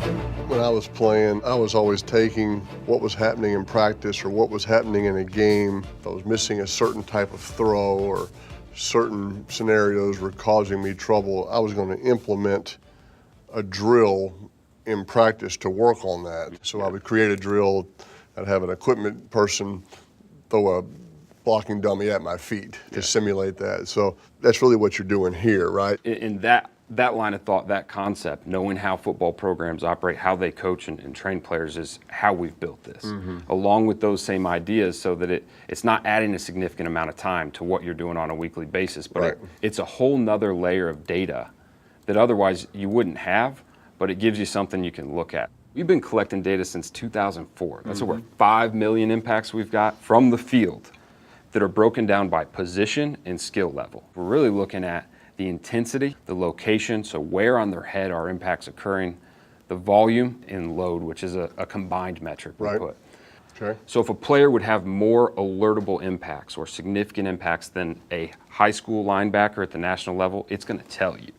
When I was playing, I was always taking what was happening in practice or what was happening in a game. If I was missing a certain type of throw or certain scenarios were causing me trouble, I was going to implement a drill in practice to work on that. So I would create a drill, I'd have an equipment person throw a blocking dummy at my feet to simulate that. So that's really what you're doing here, right? In that line of thought, that concept, knowing how football programs operate, how they coach and train players is how we've built this, along with those same ideas so that it's not adding a significant amount of time to what you're doing on a weekly basis, but it's a whole nother layer of data that otherwise you wouldn't have, but it gives you something you can look at. We've been collecting data since 2004. That's over 5 million impacts we've got from the field that are broken down by position and skill level. We're really looking at the intensity, the location, so where on their head are impacts occurring, the volume and load, which is a combined metric we put. Okay. So if a player would have more alertable impacts or significant impacts than a high school linebacker at the national level, it's going to tell you.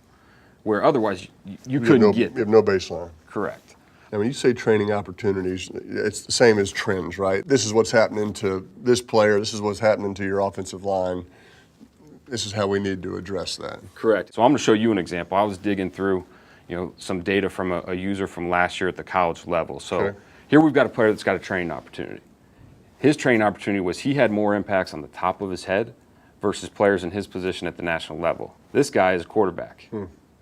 Where otherwise you couldn't get. You have no baseline. Correct. And when you say training opportunities, it's the same as trends, right? This is what's happening to this player, this is what's happening to your offensive line. This is how we need to address that. Correct. So I'm going to show you an example. I was digging through, some data from a user from last year at the college level. So here we've got a player that's got a training opportunity. His training opportunity was he had more impacts on the top of his head versus players in his position at the national level. This guy is a quarterback.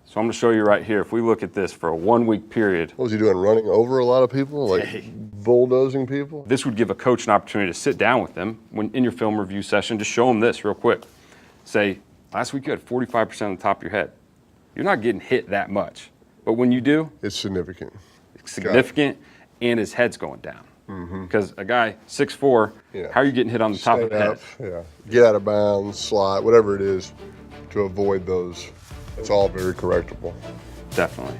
So I'm going to show you right here. If we look at this for a 1 week period. What was he doing, running over a lot of people, like bulldozing people? This would give a coach an opportunity to sit down with them in your film review session, just show them this real quick. Say, last week you had 45% on the top of your head. You're not getting hit that much. But when you do, it's significant. It's significant, and his head's going down. Because a guy 6'4", how are you getting hit on the top of the head? Get out of bounds, slide, whatever it is to avoid those. It's all very correctable. Definitely.